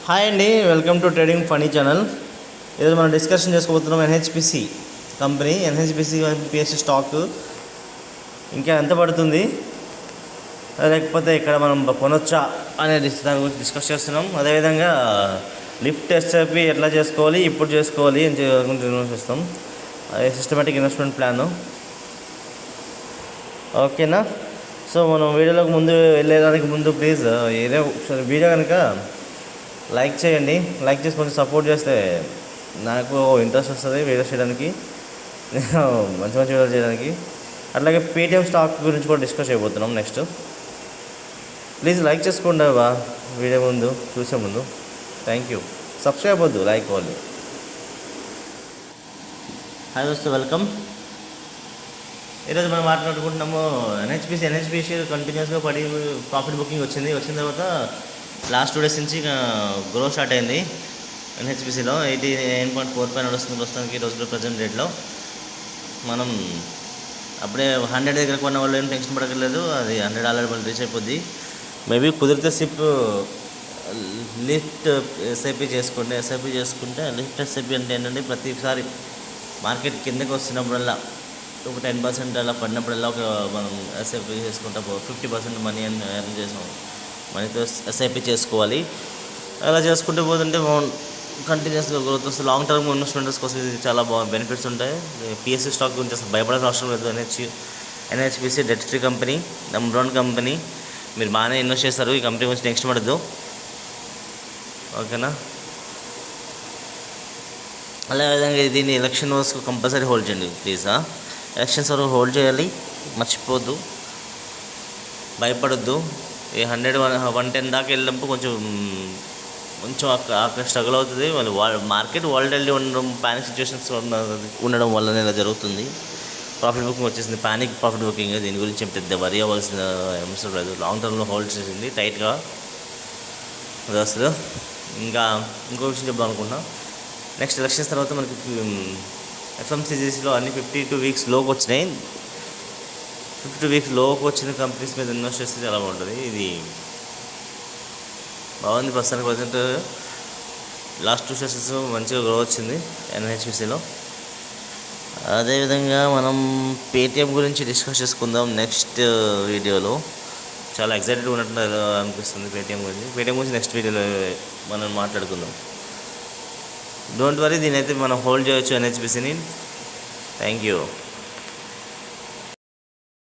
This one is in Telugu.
హాయ్ అండి, welcome to trading Phani channel. ఈరోజు మనం డిస్కషన్ చేసుకోబోతున్నాం NHPC company. NHPC PSU stock ఇంకా ఎంత పడుతుంది, లేకపోతే ఇక్కడ మనం కొనొచ్చా అనే దాని గురించి డిస్కస్ చేస్తున్నాం. అదేవిధంగా లిఫ్ట్ ఎస్ఐపి ఎట్లా చేసుకోవాలి, ఇప్పుడు చేసుకోవాలి అని చూస్తాం. అదే సిస్టమేటిక్ ఇన్వెస్ట్మెంట్ ప్లాను. ఓకేనా? సో మనం వీడియోలోకి ముందు వెళ్ళేదానికి ముందు ప్లీజ్ ఏదో ఒకసారి వీడియో కనుక లైక్ చేయండి. లైక్ చేసి కొంచెం సపోర్ట్ చేస్తే నాకు ఇంట్రెస్ట్ వస్తుంది వీడియోస్ చేయడానికి, మంచి మంచి వీడియోస్ చేయడానికి. అట్లాగే పేటిఎం స్టాక్ గురించి కూడా డిస్కస్ చేయబోతున్నాం నెక్స్ట్. ప్లీజ్ లైక్ చేసుకోండి వీడియో ముందు చూసే ముందు. Thank you. సబ్స్క్రైబ్ వద్దు, లైక్ వాళ్ళు. హాయ్ దోస్తు, వెల్కమ్. ఈరోజు మనం మాట్లాడుకుంటున్నాము ఎన్హెచ్పిసి కంటిన్యూస్గా ప్రాఫిట్ బుకింగ్ వచ్చిన తర్వాత లాస్ట్ 2 days నుంచి గ్రో స్టార్ట్ అయింది. ఎన్హెచ్పిసిలో 89.45 నడుస్తుంది ప్రస్తుతానికి రోజులో ప్రజెంట్ రేట్లో. మనం అప్పుడే 100 దగ్గర కొన్న వాళ్ళు ఏం టెన్షన్ పడక్కర్లేదు, అది 100 ఆల్రెడీ మనం రీచ్ అయిపోద్ది. మేబీ కుదిరితే లిఫ్ట్ ఎస్ఐపి చేసుకుంటే లిఫ్ట్ ఎస్ఐపి అంటే ఏంటంటే ప్రతిసారి మార్కెట్ కిందకి వస్తున్నప్పుడల్లా ఒక 10% అలా పడినప్పుడల్లా మనం ఎస్ఐపి చేసుకుంటా 50% మనీ ఎర్న్ చేసాం. మనీతో ఎస్ఐపి చేసుకోవాలి. అలా చేసుకుంటూ పోతుంటే కంటిన్యూస్గా గ్రోత్ వస్తుంది. లాంగ్ టర్మ్ ఇన్వెస్ట్మెంటర్స్ కోసం ఇది చాలా బెనిఫిట్స్ ఉంటాయి. పిఎస్యూ స్టాక్ గురించి అసలు భయపడాల్సిన అవసరం లేదు. NHPC debt free company, number 1 company. మీరు బాగానే ఇన్వెస్ట్ చేస్తారు. ఈ కంపెనీ గురించి నెక్స్ట్ పడద్దు, ఓకేనా? అదేవిధంగా దీన్ని ఎలక్షన్ వరకు కంపల్సరీ హోల్డ్ చేయండి ప్లీజ్. ఎలక్షన్స్ వరకు హోల్డ్ చేయాలి, మర్చిపోద్దు, భయపడొద్దు. ఈ 100-110 దాకా వెళ్ళినప్పుడు కొంచెం అక్కడ స్ట్రగుల్ అవుతుంది. మార్కెట్ వాలటిలిటీ ఉండడం, ప్యానిక్ సిచ్యువేషన్స్ ఉండడం వల్లనే ఇలా జరుగుతుంది. ప్రాఫిట్ బుకింగ్ వచ్చేసింది, ప్యానిక్ ప్రాఫిట్ బుకింగ్. దీని గురించి పెద్ద వరి అవ్వాల్సిన అవసరం లేదు. లాంగ్ టర్మ్లో హోల్డ్ చేసింది టైట్గా అది అసలు. ఇంకో విషయం చెప్దాం అనుకున్నా. నెక్స్ట్ ఎలక్షన్స్ తర్వాత మనకి ఎఫ్ఎంసీజీసీలో అన్ని 52 weeks లోకి వచ్చినాయి. 52 weeks లోకి వచ్చిన కంపెనీస్ మీద ఇన్వెస్ట్ చేస్తే చాలా బాగుంటుంది. ఇది బాగుంది ప్రస్తుతానికి. ప్రజెంట్ లాస్ట్ 2 sessions మంచిగా గ్రో వచ్చింది ఎన్హెచ్పిసిలో. అదేవిధంగా మనం పేటిఎం గురించి డిస్కస్ చేసుకుందాం నెక్స్ట్ వీడియోలో. చాలా ఎక్సైటెడ్గా ఉన్నట్టు అనిపిస్తుంది పేటిఎం గురించి నెక్స్ట్ వీడియోలో మనం మాట్లాడుకుందాం. డోంట్ వరీ, దీని అయితే మనం హోల్డ్ చేయొచ్చు ఎన్హెచ్పిసిని. Thank you.